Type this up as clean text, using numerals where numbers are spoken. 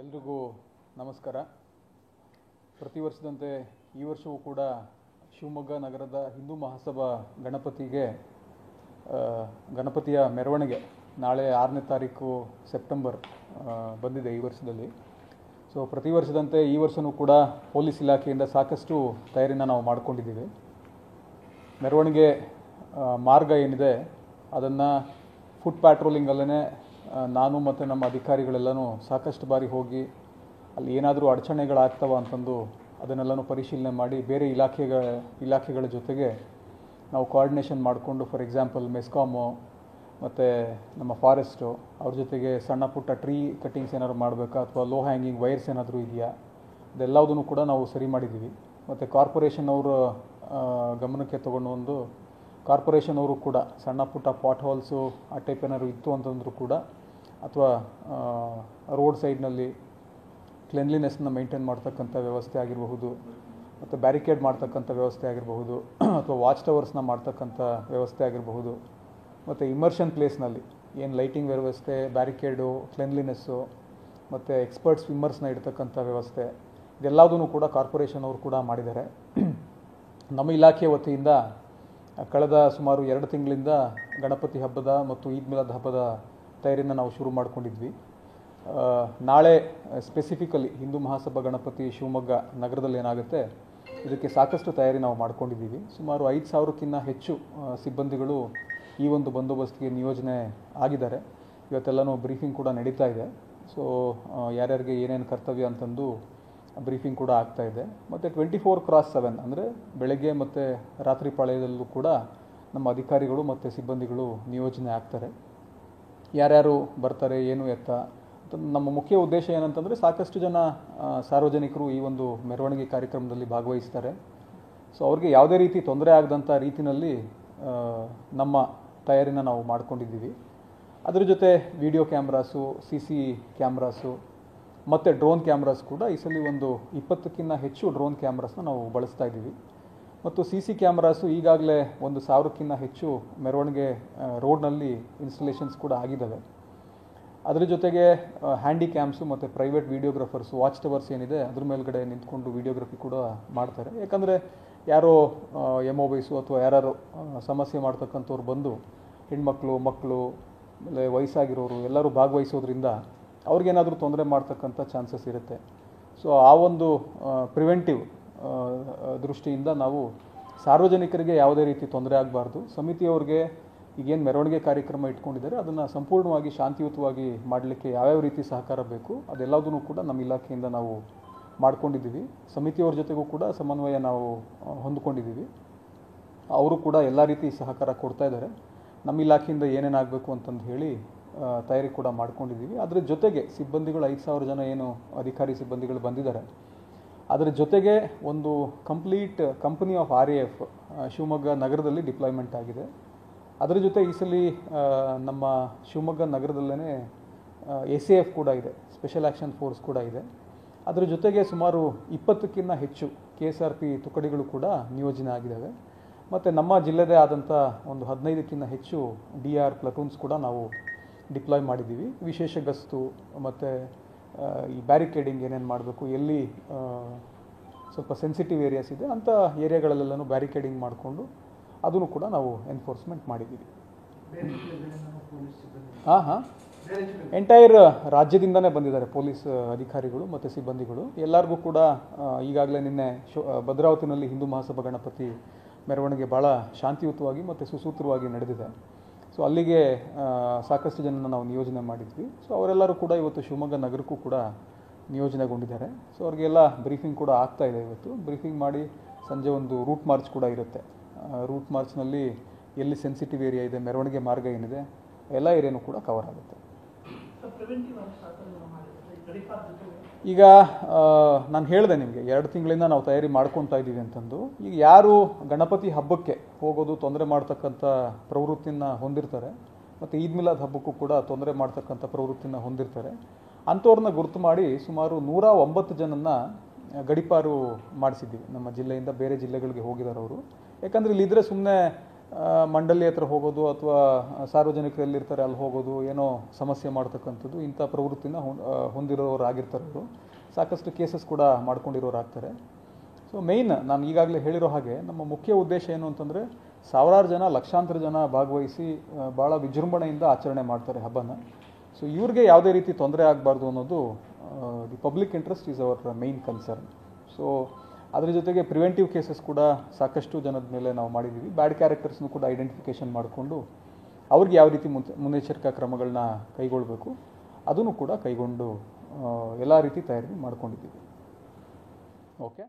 ಎಲ್ರಿಗೂ ನಮಸ್ಕಾರ. ಪ್ರತಿ ವರ್ಷದಂತೆ ಈ ವರ್ಷವೂ ಕೂಡ ಶಿವಮೊಗ್ಗ ನಗರದ ಹಿಂದೂ ಮಹಾಸಭಾ ಗಣಪತಿಯ ಮೆರವಣಿಗೆ ನಾಳೆ 6ನೇ ತಾರೀಕು ಸೆಪ್ಟೆಂಬರ್ ಬಂದಿದೆ ಈ ವರ್ಷದಲ್ಲಿ. ಸೊ ಪ್ರತಿ ವರ್ಷದಂತೆ ಈ ವರ್ಷವೂ ಕೂಡ ಪೊಲೀಸ್ ಇಲಾಖೆಯಿಂದ ಸಾಕಷ್ಟು ತಯಾರಿನ ನಾವು ಮಾಡಿಕೊಂಡಿದ್ದೀವಿ. ಮೆರವಣಿಗೆ ಮಾರ್ಗ ಏನಿದೆ ಅದನ್ನು ಫುಟ್ ಪ್ಯಾಟ್ರೋಲಿಂಗಲ್ಲೇ ನಾನು ಮತ್ತು ನಮ್ಮ ಅಧಿಕಾರಿಗಳೆಲ್ಲನೂ ಸಾಕಷ್ಟು ಬಾರಿ ಹೋಗಿ ಅಲ್ಲಿ ಏನಾದರೂ ಅಡಚಣೆಗಳಾಗ್ತವ ಅಂತಂದು ಅದನ್ನೆಲ್ಲನೂ ಪರಿಶೀಲನೆ ಮಾಡಿ ಬೇರೆ ಇಲಾಖೆಗಳ ಜೊತೆಗೆ ನಾವು ಕೋಆರ್ಡಿನೇಷನ್ ಮಾಡಿಕೊಂಡು, ಫಾರ್ ಎಕ್ಸಾಂಪಲ್ ಮೆಸ್ಕಾಮು ಮತ್ತು ನಮ್ಮ ಫಾರೆಸ್ಟು ಅವ್ರ ಜೊತೆಗೆ ಸಣ್ಣ ಪುಟ್ಟ ಟ್ರೀ ಕಟ್ಟಿಂಗ್ಸ್ ಏನಾದ್ರು ಮಾಡಬೇಕಾ ಅಥವಾ ಲೋ ಹ್ಯಾಂಗಿಂಗ್ ವೈರ್ಸ್ ಏನಾದರೂ ಇದೆಯಾ ಅದೆಲ್ಲದನ್ನು ಕೂಡ ನಾವು ಸರಿ ಮಾಡಿದ್ದೀವಿ. ಮತ್ತು ಕಾರ್ಪೊರೇಷನ್ ಅವರು ಗಮನಕ್ಕೆ ತೊಗೊಂಡು ಕಾರ್ಪೊರೇಷನ್ ಅವರು ಕೂಡ ಸಣ್ಣ ಪುಟ್ಟ ಪಾಟ್ ಹೋಲ್ಸು ಆ ಟೈಪ್ ಏನಾದ್ರು ಇತ್ತು ಅಂತಂದರೂ ಕೂಡ, ಅಥವಾ ರೋಡ್ ಸೈಡ್ನಲ್ಲಿ ಕ್ಲೆನ್ಲಿನೆಸ್ನ ಮೇಂಟೈನ್ ಮಾಡ್ತಕ್ಕಂಥ ವ್ಯವಸ್ಥೆ ಆಗಿರಬಹುದು, ಮತ್ತು ಬ್ಯಾರಿಕೇಡ್ ಮಾಡ್ತಕ್ಕಂಥ ವ್ಯವಸ್ಥೆ ಆಗಿರಬಹುದು, ಅಥವಾ ವಾಚ್ ಟವರ್ಸ್ನ ಮಾಡ್ತಕ್ಕಂಥ ವ್ಯವಸ್ಥೆ ಆಗಿರಬಹುದು, ಮತ್ತು ಇಮರ್ಷನ್ ಪ್ಲೇಸ್ನಲ್ಲಿ ಏನು ಲೈಟಿಂಗ್ ವ್ಯವಸ್ಥೆ, ಬ್ಯಾರಿಕೇಡು, ಕ್ಲೆನ್ಲಿನೆಸ್ಸು ಮತ್ತು ಎಕ್ಸ್ಪರ್ಟ್ ಸ್ವಿಮ್ಮರ್ಸ್ನ ಇಡ್ತಕ್ಕಂಥ ವ್ಯವಸ್ಥೆ ಇದೆಲ್ಲದೂ ಕೂಡ ಕಾರ್ಪೊರೇಷನ್ ಅವರು ಕೂಡ ಮಾಡಿದ್ದಾರೆ. ನಮ್ಮ ಇಲಾಖೆ ವತಿಯಿಂದ ಕಳೆದ ಸುಮಾರು 2 ತಿಂಗಳಿಂದ ಗಣಪತಿ ಹಬ್ಬದ ಮತ್ತು ಈದ್ ಮಿಲಾದ್ ಹಬ್ಬದ ತಯಾರಿನ ನಾವು ಶುರು ಮಾಡ್ಕೊಂಡಿದ್ವಿ. ನಾಳೆ ಸ್ಪೆಸಿಫಿಕಲಿ ಹಿಂದೂ ಮಹಾಸಭಾ ಗಣಪತಿ ಶಿವಮೊಗ್ಗ ನಗರದಲ್ಲಿ ಏನಾಗುತ್ತೆ ಇದಕ್ಕೆ ಸಾಕಷ್ಟು ತಯಾರಿ ನಾವು ಮಾಡ್ಕೊಂಡಿದ್ದೀವಿ. ಸುಮಾರು 5,000ಕ್ಕಿಂತ ಹೆಚ್ಚು ಸಿಬ್ಬಂದಿಗಳು ಈ ಒಂದು ಬಂದೋಬಸ್ತಿಗೆ ನಿಯೋಜನೆ ಆಗಿದ್ದಾರೆ. ಇವತ್ತೆಲ್ಲನೂ ಬ್ರೀಫಿಂಗ್ ಕೂಡ ನಡೀತಾ ಇದೆ. ಸೊ ಯಾರ್ಯಾರಿಗೆ ಏನೇನು ಕರ್ತವ್ಯ ಅಂತಂದು ಬ್ರೀಫಿಂಗ್ ಕೂಡ ಆಗ್ತಾ ಇದೆ. ಮತ್ತು 24/7 ಅಂದರೆ ಬೆಳಗ್ಗೆ ಮತ್ತು ರಾತ್ರಿ ಪಾಳ್ಯದಲ್ಲೂ ಕೂಡ ನಮ್ಮ ಅಧಿಕಾರಿಗಳು ಮತ್ತು ಸಿಬ್ಬಂದಿಗಳು ನಿಯೋಜನೆ ಆಗ್ತಾರೆ. ಯಾರ್ಯಾರು ಬರ್ತಾರೆ, ಏನು ಎತ್ತ, ನಮ್ಮ ಮುಖ್ಯ ಉದ್ದೇಶ ಏನಂತಂದರೆ ಸಾಕಷ್ಟು ಜನ ಸಾರ್ವಜನಿಕರು ಈ ಒಂದು ಮೆರವಣಿಗೆ ಕಾರ್ಯಕ್ರಮದಲ್ಲಿ ಭಾಗವಹಿಸ್ತಾರೆ. ಸೊ ಅವ್ರಿಗೆ ಯಾವುದೇ ರೀತಿ ತೊಂದರೆ ಆಗದಂಥ ರೀತಿಯಲ್ಲಿ ನಮ್ಮ ತಯಾರಿನ ನಾವು ಮಾಡ್ಕೊಂಡಿದ್ದೀವಿ. ಅದರ ಜೊತೆ ವಿಡಿಯೋ ಕ್ಯಾಮ್ರಾಸು, CC ಕ್ಯಾಮ್ರಾಸು ಮತ್ತು ಡ್ರೋನ್ ಕ್ಯಾಮ್ರಾಸ್ ಕೂಡ ಈ ಸಲ ಒಂದು 20ಕ್ಕಿಂತ ಹೆಚ್ಚು ಡ್ರೋನ್ ಕ್ಯಾಮ್ರಾಸ್ನ ನಾವು ಬಳಸ್ತಾ ಇದ್ದೀವಿ. ಮತ್ತು CC ಕ್ಯಾಮ್ರಾಸು ಈಗಾಗಲೇ 1,000ಕ್ಕಿಂತ ಹೆಚ್ಚು ಮೆರವಣಿಗೆ ರೋಡ್ನಲ್ಲಿ ಇನ್ಸ್ಟಾಲೇಷನ್ಸ್ ಕೂಡ ಆಗಿದ್ದಾವೆ. ಅದರ ಜೊತೆಗೆ ಹ್ಯಾಂಡಿ ಕ್ಯಾಮ್ಸು ಮತ್ತು ಪ್ರೈವೇಟ್ ವೀಡಿಯೋಗ್ರಾಫರ್ಸು, ವಾಚ್ ಟವರ್ಸ್ ಏನಿದೆ ಅದ್ರ ಮೇಲ್ಗಡೆ ನಿಂತ್ಕೊಂಡು ವೀಡಿಯೋಗ್ರಫಿ ಕೂಡ ಮಾಡ್ತಾರೆ. ಯಾಕಂದರೆ ಯಾರೋ MOBs ಅಥವಾ ಯಾರು ಸಮಸ್ಯೆ ಮಾಡ್ತಕ್ಕಂಥವ್ರು ಬಂದು ಹೆಣ್ಮಕ್ಳು, ಮಕ್ಕಳು, ಆಮೇಲೆ ವಯಸ್ಸಾಗಿರೋರು ಎಲ್ಲರೂ ಭಾಗವಹಿಸೋದ್ರಿಂದ ಅವ್ರಿಗೇನಾದರೂ ತೊಂದರೆ ಮಾಡ್ತಕ್ಕಂಥ ಚಾನ್ಸಸ್ ಇರುತ್ತೆ. ಸೊ ಆ ಒಂದು ಪ್ರಿವೆಂಟಿವ್ ದೃಷ್ಟಿಯಿಂದ ನಾವು ಸಾರ್ವಜನಿಕರಿಗೆ ಯಾವುದೇ ರೀತಿ ತೊಂದರೆ ಆಗಬಾರ್ದು, ಸಮಿತಿಯವ್ರಿಗೆ ಈಗೇನು ಮೆರವಣಿಗೆ ಕಾರ್ಯಕ್ರಮ ಇಟ್ಕೊಂಡಿದ್ದಾರೆ ಅದನ್ನು ಸಂಪೂರ್ಣವಾಗಿ ಶಾಂತಿಯುತವಾಗಿ ಮಾಡಲಿಕ್ಕೆ ಯಾವ್ಯಾವ ರೀತಿ ಸಹಕಾರ ಬೇಕು ಅದೆಲ್ಲದೂ ಕೂಡ ನಮ್ಮ ಇಲಾಖೆಯಿಂದ ನಾವು ಮಾಡ್ಕೊಂಡಿದ್ದೀವಿ. ಸಮಿತಿಯವ್ರ ಜೊತೆಗೂ ಕೂಡ ಸಮನ್ವಯ ನಾವು ಹೊಂದ್ಕೊಂಡಿದ್ದೀವಿ. ಅವರು ಕೂಡ ಎಲ್ಲ ರೀತಿ ಸಹಕಾರ ಕೊಡ್ತಾ ಇದ್ದಾರೆ. ನಮ್ಮ ಇಲಾಖೆಯಿಂದ ಏನೇನಾಗಬೇಕು ಅಂತಂದು ಹೇಳಿ ತಯಾರಿ ಕೂಡ ಮಾಡ್ಕೊಂಡಿದ್ದೀವಿ. ಅದರ ಜೊತೆಗೆ ಸಿಬ್ಬಂದಿಗಳು 5,000 ಜನ ಏನು ಅಧಿಕಾರಿ ಸಿಬ್ಬಂದಿಗಳು ಬಂದಿದ್ದಾರೆ, ಅದರ ಜೊತೆಗೆ ಒಂದು complete company of RAF Shivamogga ನಗರದಲ್ಲಿ ಡಿಪ್ಲಾಯ್ಮೆಂಟ್ ಆಗಿದೆ. ಅದರ ಜೊತೆ ಈ ಸಲ ನಮ್ಮ ಶಿವಮೊಗ್ಗ ನಗರದಲ್ಲೇ SAF ಕೂಡ ಇದೆ, ಸ್ಪೆಷಲ್ ಆ್ಯಕ್ಷನ್ ಫೋರ್ಸ್ ಕೂಡ ಇದೆ. ಅದರ ಜೊತೆಗೆ ಸುಮಾರು 20ಕ್ಕಿಂತ ಹೆಚ್ಚು KSRP ತುಕಡಿಗಳು ಕೂಡ ನಿಯೋಜನೆ ಆಗಿದ್ದಾವೆ. ಮತ್ತು ನಮ್ಮ ಜಿಲ್ಲೆದೇ ಆದಂಥ ಒಂದು 15ಕ್ಕಿಂತ ಹೆಚ್ಚು DR ಪ್ಲಟೂನ್ಸ್ ಕೂಡ ನಾವು ಡಿಪ್ಲಾಯ್ ಮಾಡಿದ್ದೀವಿ. ವಿಶೇಷ ಗಸ್ತು ಮತ್ತು ಈ ಬ್ಯಾರಿಕೇಡಿಂಗ್ ಏನೇನು ಮಾಡಬೇಕು, ಎಲ್ಲಿ ಸ್ವಲ್ಪ ಸೆನ್ಸಿಟಿವ್ ಏರಿಯಾಸ್ ಇದೆ ಅಂಥ ಏರಿಯಾಗಳಲ್ಲೆಲ್ಲನೂ ಬ್ಯಾರಿಕೇಡಿಂಗ್ ಮಾಡಿಕೊಂಡು ಅದನ್ನು ಕೂಡ ನಾವು ಎನ್ಫೋರ್ಸ್ಮೆಂಟ್ ಮಾಡಿದ್ದೀವಿ. ಎಂಟೈರ್ ರಾಜ್ಯದಿಂದನೇ ಬಂದಿದ್ದಾರೆ ಪೊಲೀಸ್ ಅಧಿಕಾರಿಗಳು ಮತ್ತು ಸಿಬ್ಬಂದಿಗಳು. ಎಲ್ಲರಿಗೂ ಕೂಡ ಈಗಾಗಲೇ ನಿನ್ನೆ ಭದ್ರಾವತಿನಲ್ಲಿ ಹಿಂದೂ ಮಹಾಸಭಾ ಗಣಪತಿ ಮೆರವಣಿಗೆ ಭಾಳ ಶಾಂತಿಯುತವಾಗಿ ಮತ್ತು ಸುಸೂತ್ರವಾಗಿ ನಡೆದಿದೆ. ಸೊ ಅಲ್ಲಿಗೆ ಸಾಕಷ್ಟು ಜನನ ನಾವು ನಿಯೋಜನೆ ಮಾಡಿದ್ವಿ. ಸೊ ಅವರೆಲ್ಲರೂ ಕೂಡ ಇವತ್ತು ಶಿವಮೊಗ್ಗ ನಗರಕ್ಕೂ ಕೂಡ ನಿಯೋಜನೆಗೊಂಡಿದ್ದಾರೆ. ಸೊ ಅವ್ರಿಗೆಲ್ಲ ಬ್ರೀಫಿಂಗ್ ಕೂಡ ಆಗ್ತಾ ಇದೆ. ಇವತ್ತು ಬ್ರೀಫಿಂಗ್ ಮಾಡಿ ಸಂಜೆ ಒಂದು ರೂಟ್ ಮಾರ್ಚ್ ಕೂಡ ಇರುತ್ತೆ. ರೂಟ್ ಮಾರ್ಚ್ನಲ್ಲಿ ಎಲ್ಲಿ ಸೆನ್ಸಿಟಿವ್ ಏರಿಯಾ ಇದೆ, ಮೆರವಣಿಗೆ ಮಾರ್ಗ ಏನಿದೆ ಎಲ್ಲ ಏರಿಯಾನೂ ಕೂಡ ಕವರ್ ಆಗುತ್ತೆ. ಈಗ ನಾನು ಹೇಳಿದೆ ನಿಮಗೆ 2 ತಿಂಗಳಿಂದ ನಾವು ತಯಾರಿ ಮಾಡ್ಕೊತಾ ಇದ್ದೀವಿ ಅಂತಂದು. ಈಗ ಯಾರು ಗಣಪತಿ ಹಬ್ಬಕ್ಕೆ ಹೋಗೋದು ತೊಂದರೆ ಮಾಡ್ತಕ್ಕಂಥ ಪ್ರವೃತ್ತಿನ ಹೊಂದಿರ್ತಾರೆ ಮತ್ತು ಈದ್ ಮಿಲಾದ್ ಹಬ್ಬಕ್ಕೂ ಕೂಡ ತೊಂದರೆ ಮಾಡ್ತಕ್ಕಂಥ ಪ್ರವೃತ್ತಿನ ಹೊಂದಿರ್ತಾರೆ, ಅಂಥವ್ರನ್ನ ಗುರುತು ಮಾಡಿ ಸುಮಾರು 109 ಜನನ್ನ ಗಡಿಪಾರು ಮಾಡಿಸಿದ್ದೀವಿ. ನಮ್ಮ ಜಿಲ್ಲೆಯಿಂದ ಬೇರೆ ಜಿಲ್ಲೆಗಳಿಗೆ ಹೋಗಿದ್ದಾರೆ ಅವರು. ಯಾಕಂದರೆ ಇಲ್ಲಿದ್ದರೆ ಸುಮ್ಮನೆ ಮಂಡಳಿ ಹತ್ರ ಹೋಗೋದು ಅಥವಾ ಸಾರ್ವಜನಿಕರು ಎಲ್ಲಿರ್ತಾರೆ ಅಲ್ಲಿ ಹೋಗೋದು, ಏನೋ ಸಮಸ್ಯೆ ಮಾಡ್ತಕ್ಕಂಥದ್ದು, ಇಂಥ ಪ್ರವೃತ್ತಿನ ಹೊಂದಿರೋರು ಆಗಿರ್ತಾರೆ ಅವರು. ಸಾಕಷ್ಟು ಕೇಸಸ್ ಕೂಡ ಮಾಡ್ಕೊಂಡಿರೋರು ಆಗ್ತಾರೆ. ಸೊ ಮೇಯ್ನ್ ನಾನು ಈಗಾಗಲೇ ಹೇಳಿರೋ ಹಾಗೆ ನಮ್ಮ ಮುಖ್ಯ ಉದ್ದೇಶ ಏನು ಅಂತಂದರೆ, ಸಾವಿರಾರು ಜನ, ಲಕ್ಷಾಂತರ ಜನ ಭಾಗವಹಿಸಿ ಭಾಳ ವಿಜೃಂಭಣೆಯಿಂದ ಆಚರಣೆ ಮಾಡ್ತಾರೆ ಹಬ್ಬನ. ಸೊ ಇವ್ರಿಗೆ ಯಾವುದೇ ರೀತಿ ತೊಂದರೆ ಆಗಬಾರ್ದು ಅನ್ನೋದು the public interest is our main concern. So ಅದ್ರ ಜೊತೆಗೆ ಪ್ರಿವೆಂಟಿವ್ ಕೇಸಸ್ ಕೂಡ ಸಾಕಷ್ಟು ಜನದ ಮೇಲೆ ನಾವು ಮಾಡಿದ್ದೀವಿ. ಬ್ಯಾಡ್ ಕ್ಯಾರೆಕ್ಟರ್ಸ್ನು ಕೂಡ ಐಡೆಂಟಿಫಿಕೇಷನ್ ಮಾಡಿಕೊಂಡು ಅವ್ರಿಗೆ ಯಾವ ರೀತಿ ಮುನ್ನೆಚ್ಚರಿಕಾ ಕ್ರಮಗಳನ್ನ ಕೈಗೊಳ್ಳಬೇಕು ಅದನ್ನು ಕೂಡ ಕೈಗೊಂಡು ಎಲ್ಲ ರೀತಿ ತಯಾರಿ ಮಾಡ್ಕೊಂಡಿದ್ದೀವಿ. ಓಕೆ.